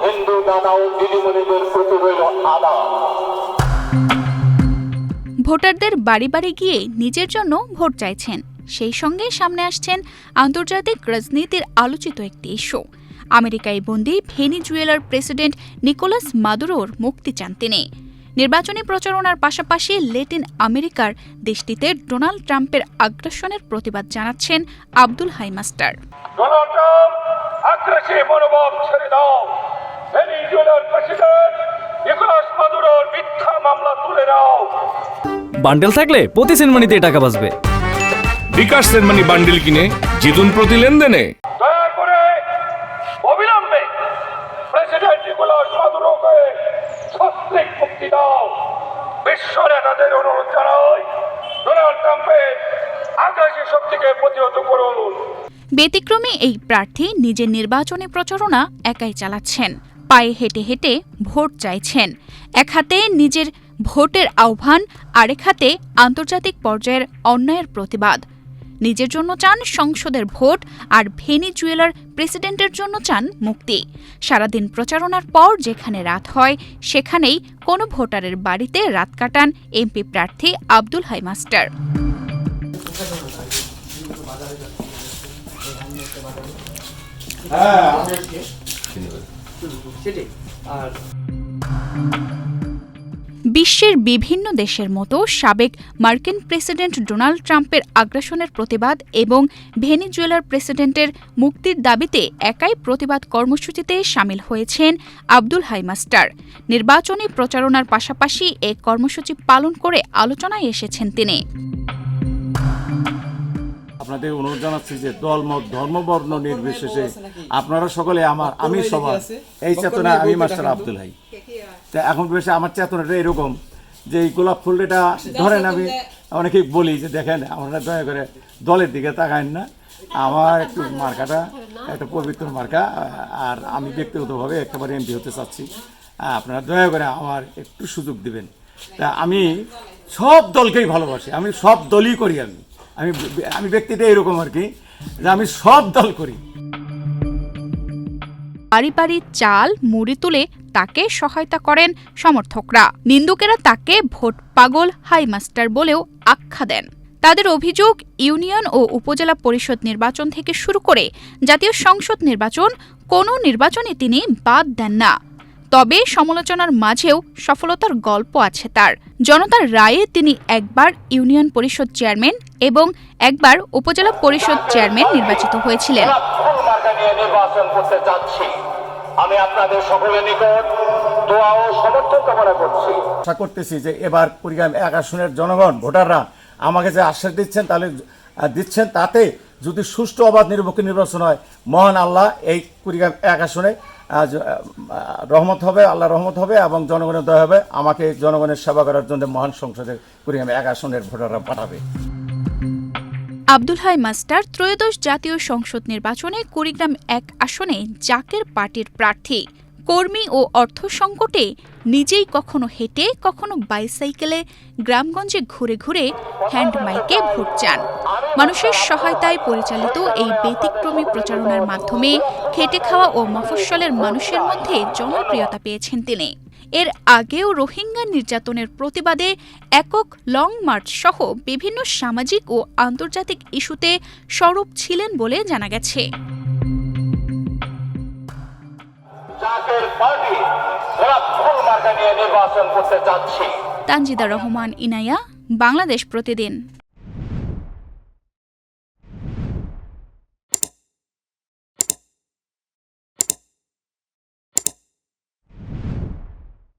হিন্দু দাদা ও দিদিমণিদের প্রতি রইল আদাব। ভোটারদের বাড়ি বাড়ি গিয়ে নিজের জন্য ভোট চাইছেন, সেই সঙ্গে সামনে আসছেন আন্তর্জাতিক রাজনীতির আলোচিত একটি ইস্যু। আমেরিকায় বন্দী ভেনিজুয়েলার প্রেসিডেন্ট নিকোলাস মাদুরোর মুক্তি চান তিনি। নির্বাচনী প্রচারণার পাশাপাশি ল্যাটিন আমেরিকার দেশটিতে ডোনাল্ড ট্রাম্পের আগ্রাসনের প্রতিবাদ জানাচ্ছেন Abdul Hai master. Donald Trump আগ্রাসী মনোভাব ছেড়ে দাও। ভেনিজুয়েলার প্রেসিডেন্ট নিকোলাস মাদুরোর মিথ্যা মামলা তুলে নাও। বান্ডেল থাকলে প্রতি সেনমানিতে টাকা বাঁচবে। বিকাশ সেনমানি বান্ডেল কিনে জিতুন প্রতি লেনদেনে। দয়া করে অবিলম্বে প্রেসিডেন্ট নিকোলাস মাদুরোকে সস্ত্রীক মুক্তি দাও। বিশ্ব নেতাদের অনুরোধ জানাই, ডোনাল্ড ট্রাম্পের আগ্রাসী শক্তিকে প্রতিহত করুন। ব্যতিক্রমী এই প্রার্থী নিজের নির্বাচনী প্রচারণা একাই চালাচ্ছেন, পায়ে হেঁটে হেঁটে ভোট চাইছেন। এক হাতে নিজের ভোটের আহ্বান, আরেক হাতে আন্তর্জাতিক পর্যায়ের অন্যায়ের প্রতিবাদ। নিজের জন্য চান সংসদের ভোট, আর ভেনিজুয়েলার প্রেসিডেন্টের জন্য চান মুক্তি। সারাদিন প্রচারণার পর যেখানে রাত হয়, সেখানেই কোনো ভোটারের বাড়িতে রাত কাটান এমপি প্রার্থী আব্দুল হাই মাস্টার। বিশ্বের বিভিন্ন দেশের মতো সাবেক মার্কিন প্রেসিডেন্ট ডোনাল্ড ট্রাম্পের আগ্রাসনের প্রতিবাদ এবং ভেনিজুয়েলার প্রেসিডেন্টের মুক্তির দাবিতে একাই প্রতিবাদ কর্মসূচিতে শামিল হয়েছেন আব্দুল হাই মাস্টার। নির্বাচনী প্রচারণার পাশাপাশি এই কর্মসূচি পালন করে আলোচনায় এসেছেন তিনি। আপনাদের অনুরোধ জানাচ্ছি যে দলমত ধর্মবর্ণ নির্বিশেষে আপনারা সকলে আমি সবার এই চেতনা, আমি মাস্টার আব্দুল হাই। তা এখন বেশি আমার চেতনাটা এরকম যে এই গোলাপ ফুলটা ধরেন, আমি অনেকেই বলি যে দেখেন আপনারা দয়া করে দলের দিকে তাকায়েন না, আমার একটু মার্কাটা একটা পবিত্র মার্কা, আর আমি ব্যক্তিগতভাবে একেবারে এমপি হতে চাচ্ছি। আপনারা দয়া করে আমার একটু সুযোগ দিবেন। তা আমি সব দলকেই ভালোবাসি, আমি সব দলই করি। আমি ব্যক্তিটা এরকম আর কি, যে আমি সব দল করি। বাড়ি বাড়ি চাল মুড়ি তুলে তাকে সহায়তা করেন সমর্থকরা। নিন্দুকেরা তাকে ভোট পাগল হাই মাস্টার বলেও আখ্যা দেন। তাদের অভিযোগ, ইউনিয়ন ও উপজেলা পরিষদ নির্বাচন থেকে শুরু করে জাতীয় সংসদ নির্বাচন, কোনো নির্বাচনে তিনি বাদ দেন না। তবে সমালোচনার মাঝেও সফলতার গল্প আছে তার। জনতার রায়ে তিনি একবার ইউনিয়ন পরিষদ চেয়ারম্যান এবং একবার উপজেলা পরিষদ চেয়ারম্যান নির্বাচিত হয়েছিলেন। আমি আপনাদের সকলের নিকট দোয়া ও সমর্থন কামনা করছি। আশা করতেছি যে এবার কুড়িগ্রাম ১ আসনের জনগণ ভোটাররা আমাকে যে আশ্বাস দিচ্ছেন তাতে যদি সুষ্ঠু অবাধ নিরপেক্ষ নির্বাচন হয়, মহান আল্লাহ এই কুড়িগ্রাম ১ আসনে রহমত হবে, আল্লাহ রহমত হবে এবং জনগণের দয়া হবে। আমাকে জনগণের সেবা করার জন্য মহান সংসদে কুড়িগ্রাম ১ আসনের ভোটাররা পাঠাবে। আব্দুল হাই মাস্টার ত্রয়োদশ জাতীয় সংসদ নির্বাচনে কুড়িগ্রাম ১ আসনে জাকের পার্টির প্রার্থী। কর্মী ও অর্থ সংকটে নিজেই কখনো হেঁটে, কখনো বাইসাইকেলে গ্রামগঞ্জে ঘুরে ঘুরে হ্যান্ড মাইকে ভোট চান। মানুষের সহায়তায় পরিচালিত এই ব্যতিক্রমী প্রচারণার মাধ্যমে খেটে খাওয়া ও মফস্বলের মানুষের মধ্যে জনপ্রিয়তা পেয়েছেন তিনি। এর আগেও রোহিঙ্গা নির্যাতনের প্রতিবাদে একক লং মার্চ সহ বিভিন্ন সামাজিক ও আন্তর্জাতিক ইস্যুতে সরব ছিলেন বলে জানা গেছে। তানজিদা রহমান, ইনায়া, বাংলাদেশ প্রতিদিন।